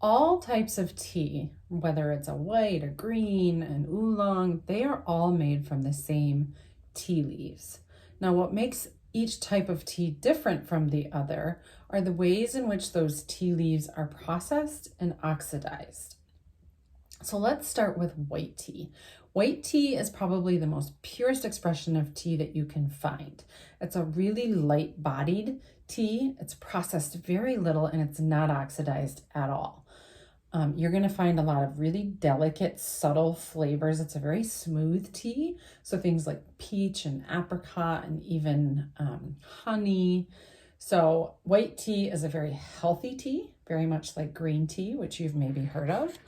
All types of tea, whether it's a white, a green, an oolong, they are all made from the same tea leaves. Now, what makes each type of tea different from the other are the ways in which those tea leaves are processed and oxidized. So let's start with white tea. White tea is probably the most purest expression of tea that you can find. It's a really light bodied tea. It's processed very little and it's not oxidized at all. You're going to find a lot of really delicate, subtle flavors. It's a very smooth tea. So things like peach and apricot and even honey. So white tea is a very healthy tea, very much like green tea, which you've maybe heard of.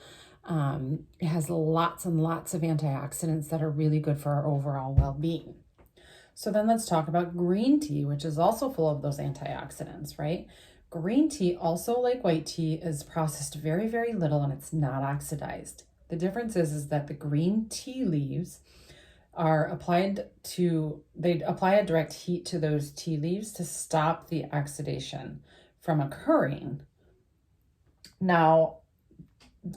It has lots and lots of antioxidants that are really good for our overall well-being. So then let's talk about green tea, which is also full of those antioxidants, right? Green tea, also like white tea, is processed very, very little and it's not oxidized. The difference is that the green tea leaves are they apply a direct heat to those tea leaves to stop the oxidation from occurring. Now,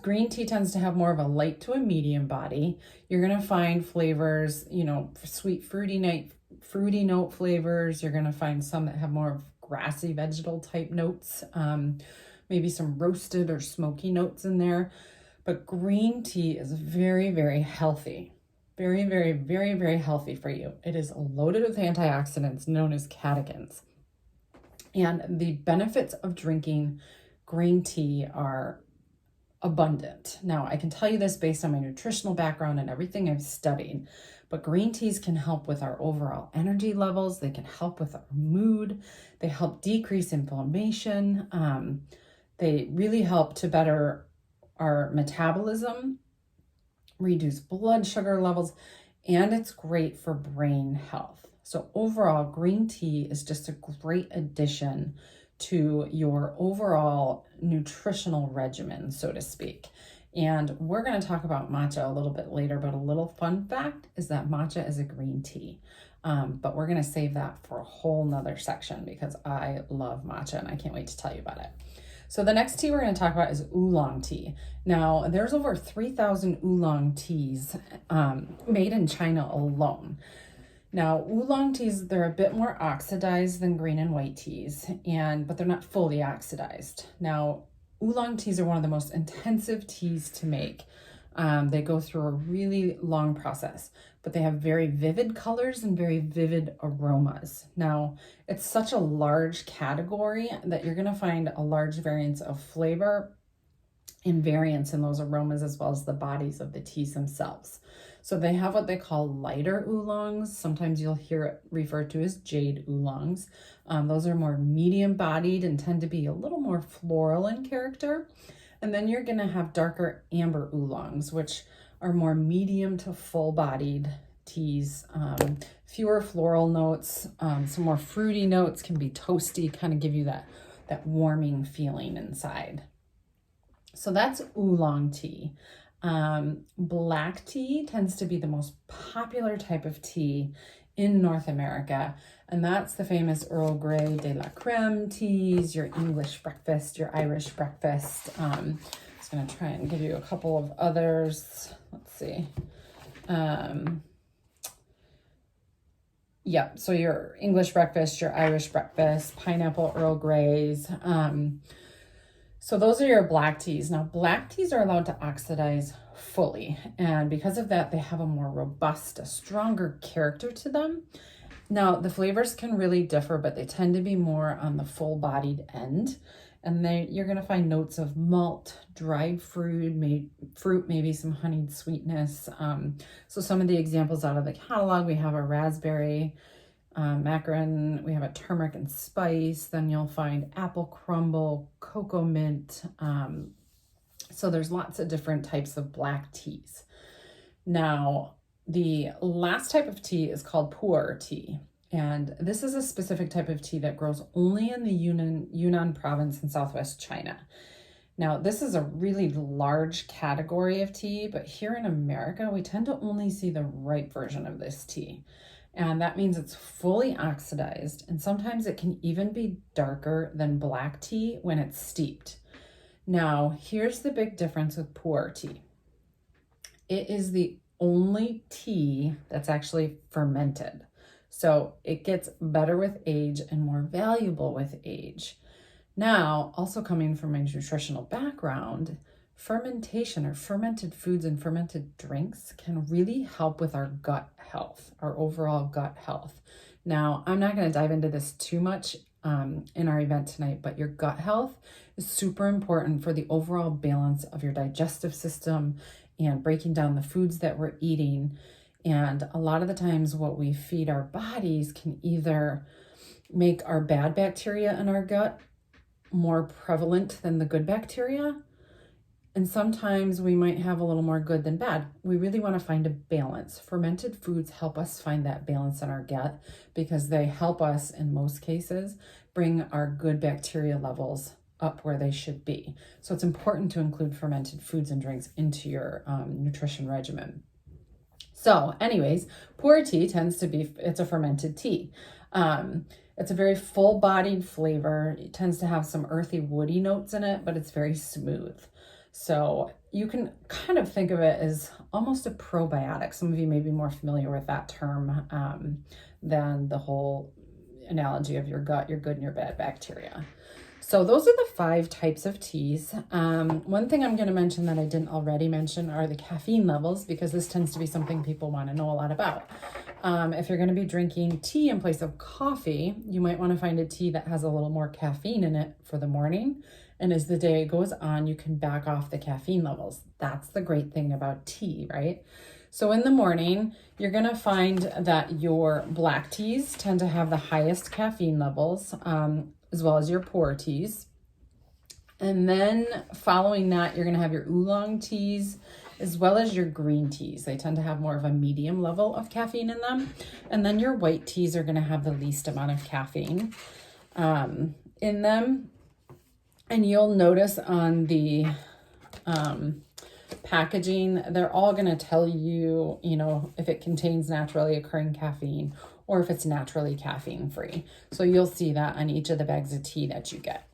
green tea tends to have more of a light to a medium body. You're going to find flavors, sweet fruity note flavors. You're going to find some that have more of grassy vegetal type notes, maybe some roasted or smoky notes in there. But green tea is very, very healthy. Very, very, very, very healthy for you. It is loaded with antioxidants known as catechins. And the benefits of drinking green tea are abundant. Now, I can tell you this based on my nutritional background and everything I've studied, but green teas can help with our overall energy levels. They can help with our mood. They help decrease inflammation. They really help to better our metabolism, reduce blood sugar levels, and it's great for brain health. So overall, green tea is just a great addition to your overall nutritional regimen, so to speak. And we're going to talk about matcha a little bit later, but a little fun fact is that matcha is a green tea. But we're going to save that for a whole nother section because I love matcha and I can't wait to tell you about it. So the next tea we're going to talk about is Oolong Tea. Now, there's over 3,000 Oolong Teas made in China alone. Now, Oolong Teas, they're a bit more oxidized than green and white teas, but they're not fully oxidized. Now, Oolong Teas are one of the most intensive teas to make. They go through a really long process, but they have very vivid colors and very vivid aromas. Now, it's such a large category that you're going to find a large variance of flavor and variance in those aromas as well as the bodies of the teas themselves. So they have what they call lighter oolongs. Sometimes you'll hear it referred to as jade oolongs. Those are more medium bodied and tend to be a little more floral in character. And then you're going to have darker amber oolongs, which are more medium to full bodied teas. Fewer floral notes, some more fruity notes, can be toasty, kind of give you that warming feeling inside. So that's Oolong Tea. Black tea tends to be the most popular type of tea in North America, and that's the famous Earl Grey de la Creme teas, your English breakfast, your Irish breakfast. I'm just going to try and give you a couple of others. Let's see. So your English breakfast, your Irish breakfast, pineapple Earl Greys. So those are your black teas. Now, black teas are allowed to oxidize fully, and because of that, they have a more robust, a stronger character to them. Now, the flavors can really differ, but they tend to be more on the full-bodied end, and you're going to find notes of malt, dried fruit, maybe some honeyed sweetness. So some of the examples out of the catalog, we have a raspberry, macaron, we have a turmeric and spice, then you'll find apple crumble, cocoa mint. So there's lots of different types of black teas. Now, the last type of tea is called pu'er tea. And this is a specific type of tea that grows only in the Yunnan province in southwest China. Now, this is a really large category of tea, but here in America, we tend to only see the ripe version of this tea. And that means it's fully oxidized, and sometimes it can even be darker than black tea when it's steeped. Now, here's the big difference with pu'er tea. It is the only tea that's actually fermented. So it gets better with age and more valuable with age. Now, also coming from my nutritional background, fermentation or fermented foods and fermented drinks can really help with our gut health, our overall gut health. Now, I'm not going to dive into this too much in our event tonight, but your gut health is super important for the overall balance of your digestive system and breaking down the foods that we're eating. And a lot of the times what we feed our bodies can either make our bad bacteria in our gut more prevalent than the good bacteria. And sometimes we might have a little more good than bad. We really want to find a balance. Fermented foods help us find that balance in our gut because they help us, in most cases, bring our good bacteria levels up where they should be. So it's important to include fermented foods and drinks into your nutrition regimen. So anyways, pu'er tea tends to be, it's a fermented tea. It's a very full-bodied flavor. It tends to have some earthy, woody notes in it, but it's very smooth. So you can kind of think of it as almost a probiotic. Some of you may be more familiar with that term than the whole analogy of your gut, your good and your bad bacteria. So those are the 5 types of teas. One thing I'm going to mention that I didn't already mention are the caffeine levels, because this tends to be something people want to know a lot about. If you're going to be drinking tea in place of coffee, you might want to find a tea that has a little more caffeine in it for the morning. And as the day goes on, you can back off the caffeine levels. That's the great thing about tea, right? So in the morning, you're going to find that your black teas tend to have the highest caffeine levels, as well as your pu'er teas. And then following that, you're going to have your oolong teas, as well as your green teas. They tend to have more of a medium level of caffeine in them. And then your white teas are going to have the least amount of caffeine in them. And you'll notice on the packaging, they're all going to tell you, if it contains naturally occurring caffeine or if it's naturally caffeine free. So you'll see that on each of the bags of tea that you get.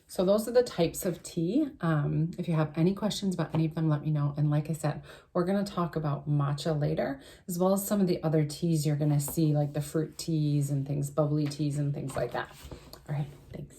So those are the types of tea. If you have any questions about any of them, let me know. And like I said, we're going to talk about matcha later, as well as some of the other teas you're going to see, like the fruit teas and things, bubbly teas and things like that. All right, thanks.